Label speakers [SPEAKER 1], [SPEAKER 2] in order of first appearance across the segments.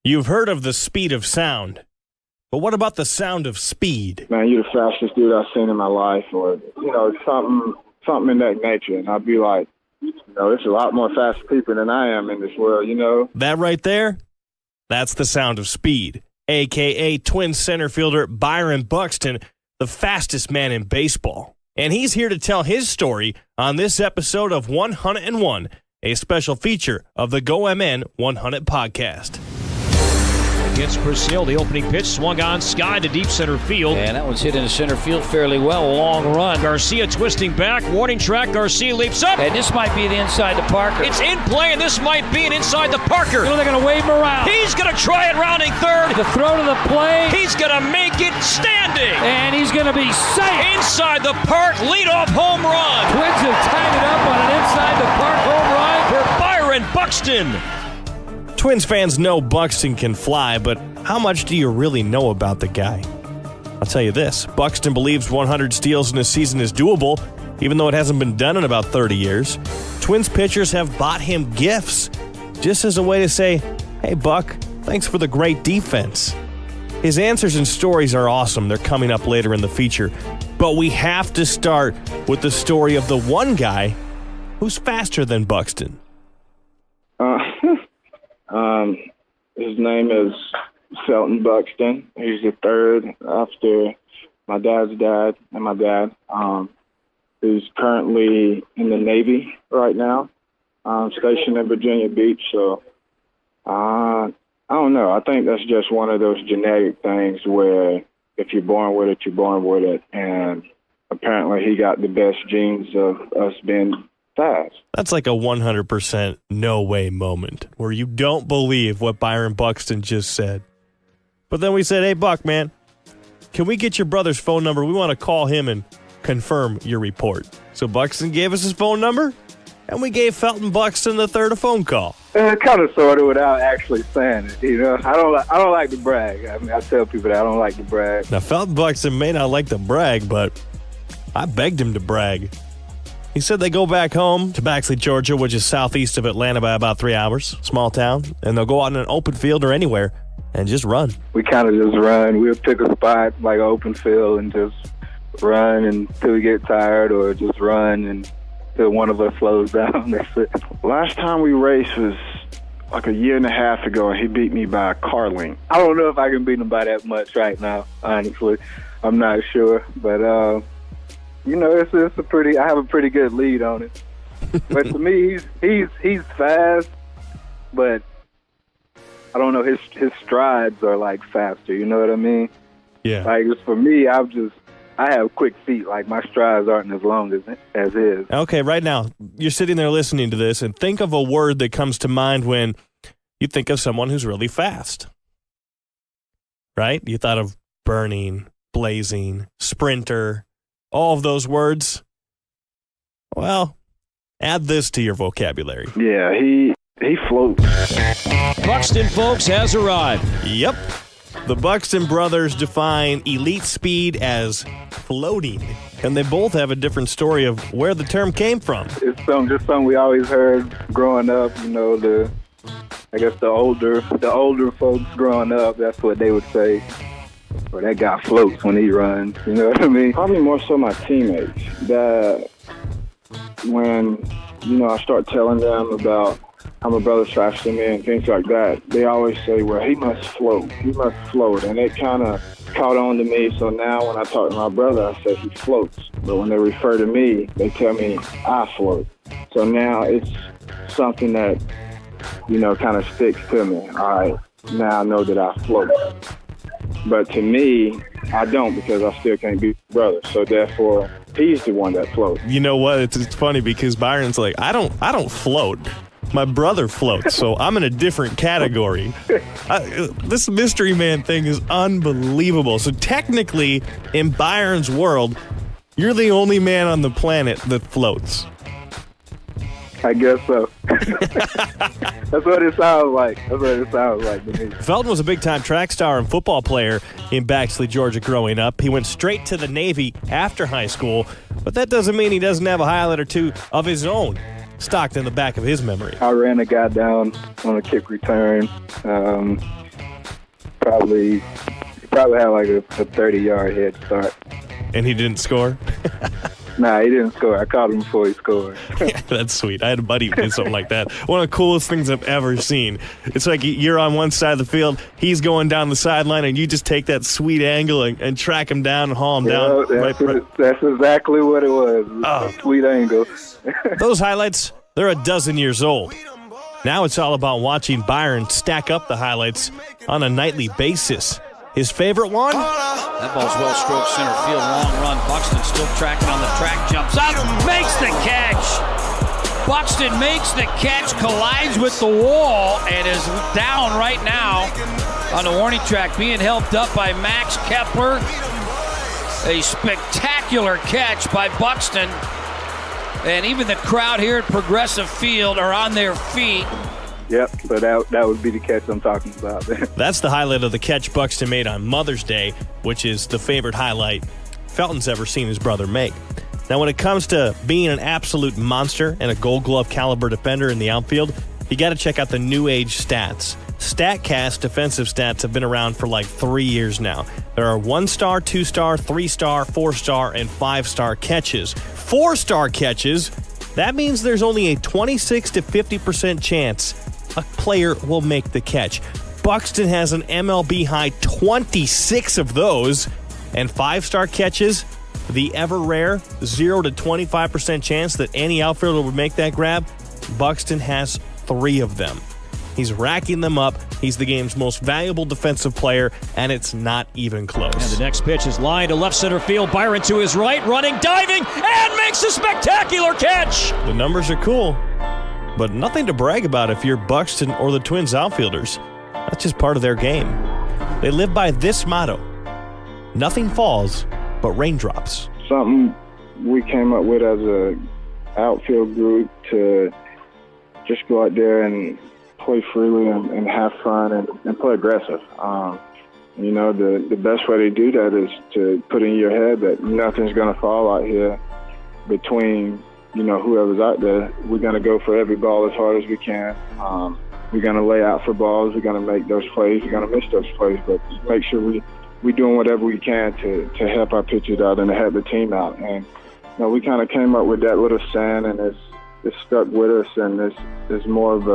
[SPEAKER 1] You've heard of the speed of sound, but what about the sound of speed?
[SPEAKER 2] Man, you're the fastest dude I've seen in my life, or, something in that nature. And I'd be like, there's a lot more fast people than I am in this world,
[SPEAKER 1] That right there, that's the sound of speed, a.k.a. Twins center fielder Byron Buxton, the fastest man in baseball. And he's here to tell his story on this episode of 101, a special feature of the Go MN 100 podcast.
[SPEAKER 3] Against Brazil, the opening pitch swung on sky to deep center field.
[SPEAKER 4] And that one's hit into center field fairly well. A long run.
[SPEAKER 3] Garcia twisting back. Warning track. Garcia leaps up.
[SPEAKER 4] And this might be the inside to Parker.
[SPEAKER 3] It's in play, and this might be an inside the Parker.
[SPEAKER 4] They're going to wave him around.
[SPEAKER 3] He's going to try it rounding third.
[SPEAKER 4] The throw to the plate.
[SPEAKER 3] He's going to make it standing.
[SPEAKER 4] And he's going to be safe.
[SPEAKER 3] Inside the park, leadoff home run.
[SPEAKER 4] Twins have tied it up on an inside the park home run
[SPEAKER 3] for Byron Buxton.
[SPEAKER 1] Twins fans know Buxton can fly, but how much do you really know about the guy? I'll tell you this, Buxton believes 100 steals in a season is doable, even though it hasn't been done in about 30 years. Twins pitchers have bought him gifts, just as a way to say, hey, Buck, thanks for the great defense. His answers and stories are awesome. They're coming up later in the feature. But we have to start with the story of the one guy who's faster than Buxton.
[SPEAKER 2] His name is Felton Buxton. He's the third after my dad's dad and my dad. He's currently in the Navy right now, stationed in Virginia Beach. So I don't know. I think that's just one of those genetic things where if you're born with it, you're born with it. And apparently he got the best genes of us being fast.
[SPEAKER 1] That's like a 100% no way moment where you don't believe what Byron Buxton just said. But then we said, hey, Buck, man, can we get your brother's phone number? We want to call him and confirm your report. So Buxton gave us his phone number, and we gave Felton Buxton III a phone call.
[SPEAKER 2] Kind of, sort of, without actually saying it. I don't like to brag. I mean, I tell people that I don't like to brag.
[SPEAKER 1] Now, Felton Buxton may not like to brag, but I begged him to brag. He said they go back home to Baxley, Georgia, which is southeast of Atlanta by about 3 hours, small town, and they'll go out in an open field or anywhere and just run.
[SPEAKER 2] We kind of just run. We'll pick a spot like an open field and just run until we get tired, or just run until one of us slows down. That's it. Last time we raced was like a year and a half ago, and he beat me by a car length. I don't know if I can beat him by that much right now, honestly. I'm not sure, but it's a pretty. I have a pretty good lead on it. But to me, he's fast, but I don't know. His strides are like faster. You know what I mean?
[SPEAKER 1] Yeah.
[SPEAKER 2] Like for me, I have quick feet. Like my strides aren't as long as his.
[SPEAKER 1] Okay, right now you're sitting there listening to this, and think of a word that comes to mind when you think of someone who's really fast. Right? You thought of burning, blazing, sprinter. All of those words, well, add this to your vocabulary.
[SPEAKER 2] Yeah, he floats.
[SPEAKER 3] Buxton, folks, has arrived.
[SPEAKER 1] Yep. The Buxton brothers define elite speed as floating, and they both have a different story of where the term came from.
[SPEAKER 2] It's just something we always heard growing up. I guess the older folks growing up, that's what they would say. Or that guy floats when he runs, you know what I mean? Probably more so my teammates. That when, I start telling them about how my brother's faster than me and things like that, they always say, well, he must float. He must float. And it kind of caught on to me. So now when I talk to my brother, I say he floats. But when they refer to me, they tell me I float. So now it's something that, kind of sticks to me. All right, now I know that I float. But to me, I don't, because I still can't beat my brother. So therefore, he's the one that floats. You know what?
[SPEAKER 1] It's funny because Byron's like, I don't float. My brother floats, so I'm in a different category. This mystery man thing is unbelievable. So technically, in Byron's world, you're the only man on the planet that floats.
[SPEAKER 2] I guess so. That's what it sounds like. To me.
[SPEAKER 1] Felton was a big-time track star and football player in Baxley, Georgia growing up. He went straight to the Navy after high school, but that doesn't mean he doesn't have a highlight or two of his own stocked in the back of his memory.
[SPEAKER 2] I ran a guy down on a kick return. Probably had like a 30-yard head start.
[SPEAKER 1] And he didn't score?
[SPEAKER 2] Nah, he didn't score. I caught him before he scored.
[SPEAKER 1] That's sweet. I had a buddy who did something like that. One of the coolest things I've ever seen. It's like you're on one side of the field, he's going down the sideline, and you just take that sweet angle and track him down and haul him down.
[SPEAKER 2] That's exactly what it was. A sweet angle.
[SPEAKER 1] Those highlights, they're a dozen years old. Now it's all about watching Byron stack up the highlights on a nightly basis. His favorite one?
[SPEAKER 4] That ball's well stroked center field. Long run. Buxton still tracking on the track. Jumps up. Makes the catch. Buxton makes the catch. Collides with the wall and is down right now on the warning track. Being helped up by Max Kepler. A spectacular catch by Buxton. And even the crowd here at Progressive Field are on their feet.
[SPEAKER 2] Yep, but that would be the catch I'm talking about.
[SPEAKER 1] That's the highlight of the catch Buxton made on Mother's Day, which is the favorite highlight Felton's ever seen his brother make. Now, when it comes to being an absolute monster and a Gold Glove caliber defender in the outfield, you got to check out the new age stats. StatCast defensive stats have been around for like 3 years now. There are 1-star, 2-star, 3-star, 4-star, and 5-star catches. 4-star catches, that means there's only a 26 to 50% chance a player will make the catch. Buxton has an MLB high 26 of those, and 5-star catches, the ever rare 0 to 25% chance that any outfielder will make that grab. Buxton has 3 of them. He's racking them up. He's the game's most valuable defensive player, and it's not even close.
[SPEAKER 3] And the next pitch is lined to left center field. Byron to his right, running, diving, and makes a spectacular catch.
[SPEAKER 1] The numbers are cool, but nothing to brag about if you're Buxton or the Twins outfielders. That's just part of their game. They live by this motto: nothing falls but raindrops.
[SPEAKER 2] Something we came up with as a outfield group to just go out there and play freely and have fun and play aggressive. The best way to do that is to put in your head that nothing's going to fall out here between whoever's out there. We're going to go for every ball as hard as we can. We're going to lay out for balls. We're going to make those plays. We're going to miss those plays, but make sure we're doing whatever we can to help our pitchers out and to help the team out. And we kind of came up with that little saying, and it's stuck with us, and it's more of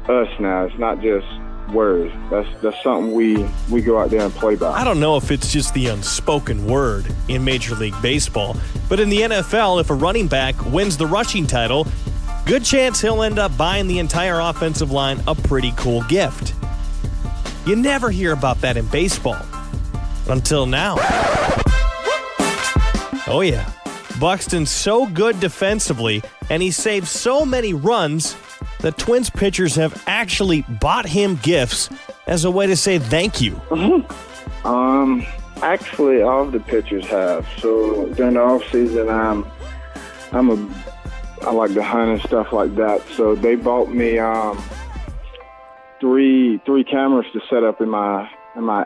[SPEAKER 2] us now. It's not just words. That's something we go out there and play by.
[SPEAKER 1] I don't know if it's just the unspoken word in Major League Baseball, but in the NFL, if a running back wins the rushing title, good chance he'll end up buying the entire offensive line a pretty cool gift. You never hear about that in baseball. Until now. Oh yeah. Buxton's so good defensively, and he saves so many runs that Twins pitchers have actually bought him gifts as a way to say thank you.
[SPEAKER 2] Actually, all of the pitchers have. So during the off season, I like to hunt and stuff like that. So they bought me three cameras to set up in my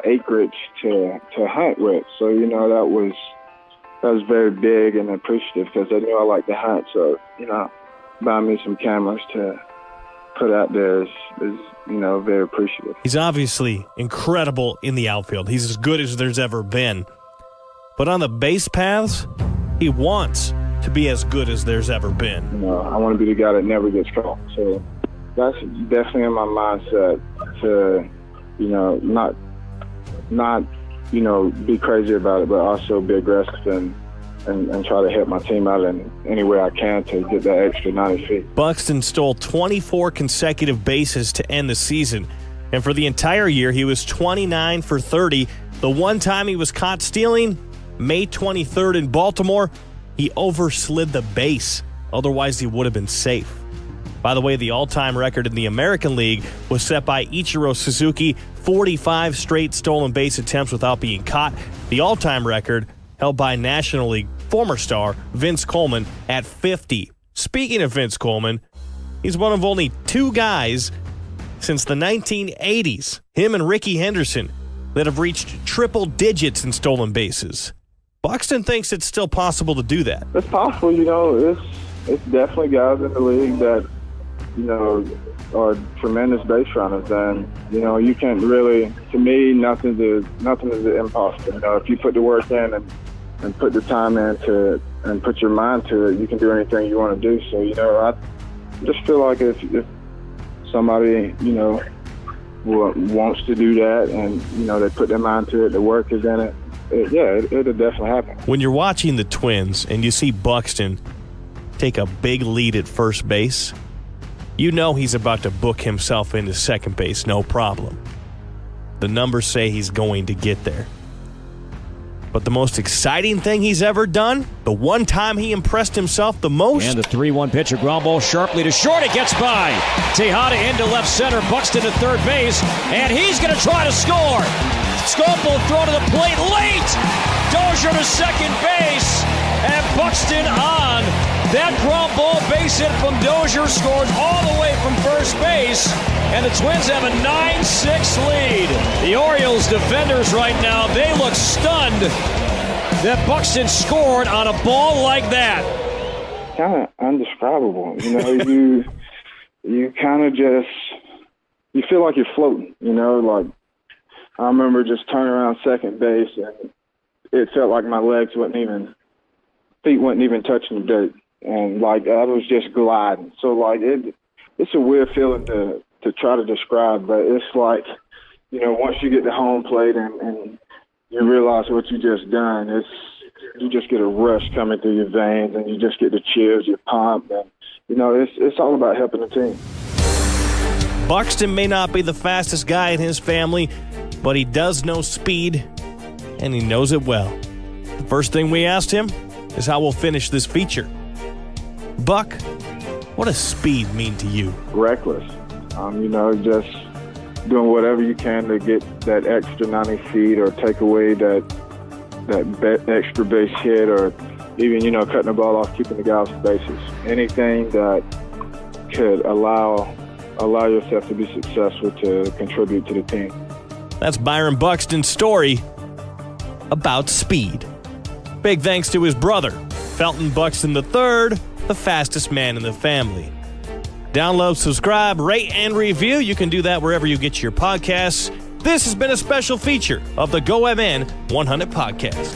[SPEAKER 2] acreage to hunt with. So that was very big and appreciative because they knew I like to hunt. So buying me some cameras to put out there is very appreciative.
[SPEAKER 1] He's obviously incredible in the outfield. He's as good as there's ever been. But on the base paths, he wants to be as good as there's ever been.
[SPEAKER 2] I want to be the guy that never gets caught. So that's definitely in my mindset to, not be crazy about it, but also be aggressive and try to help my team out in any way I can to get that extra 90 feet.
[SPEAKER 1] Buxton stole 24 consecutive bases to end the season. And for the entire year, he was 29 for 30. The one time he was caught stealing, May 23rd in Baltimore, he overslid the base. Otherwise, he would have been safe. By the way, the all-time record in the American League was set by Ichiro Suzuki, 45 straight stolen base attempts without being caught. The all-time record held by National League former star Vince Coleman at 50. Speaking of Vince Coleman, he's one of only 2 guys since the 1980s, him and Rickey Henderson, that have reached triple digits in stolen bases. Buxton thinks it's still possible to do that.
[SPEAKER 2] It's possible, it's definitely guys in the league that,
[SPEAKER 5] are tremendous base runners, and you know you can't really. To me, nothing is impossible. You know, if you put the work in and put the time into and put your mind to it, you can do anything you want to do. So you know, I just feel like if somebody wants to do that, and you know they put their mind to it, the work is in it. It'll definitely happen.
[SPEAKER 1] When you're watching the Twins and you see Buxton take a big lead at first base, you know he's about to book himself into second base, no problem. The numbers say he's going to get there. But the most exciting thing he's ever done, the one time he impressed himself the most.
[SPEAKER 3] And the 3-1 pitcher, ground ball sharply to short. It gets by. Tejada into left center. Buxton to third base. And he's going to try to score. Scope will throw to the plate late. Dozier to second base. And Buxton on. That ground ball base hit from Dozier scores all the way from first base. And the Twins have a 9-6 lead. The Orioles defenders right now, they look stunned that Buxton scored on a ball like that.
[SPEAKER 5] Kind of indescribable. You know, you kind of just, you feel like you're floating, you know, like I remember just turning around second base and it felt like my legs feet wasn't even touching the dirt. And like I was just gliding. So like it's a weird feeling to try to describe, but it's like, you know, once you get to home plate and you realize what you just done, you just get a rush coming through your veins and you just get the chills, you pump, and you know, it's all about helping the team.
[SPEAKER 1] Buxton may not be the fastest guy in his family, but he does know speed, and he knows it well. The first thing we asked him is how we'll finish this feature. Buck, what does speed mean to you?
[SPEAKER 5] Reckless. You know, just doing whatever you can to get that extra 90 feet or take away that extra base hit, or even, you know, cutting the ball off, keeping the guy off the bases. Anything that could allow yourself to be successful to contribute to the team.
[SPEAKER 1] That's Byron Buxton's story about speed. Big thanks to his brother, Felton Buxton III, the fastest man in the family. Download, subscribe, rate, and review. You can do that wherever you get your podcasts. This has been a special feature of the Go MN 100 podcast.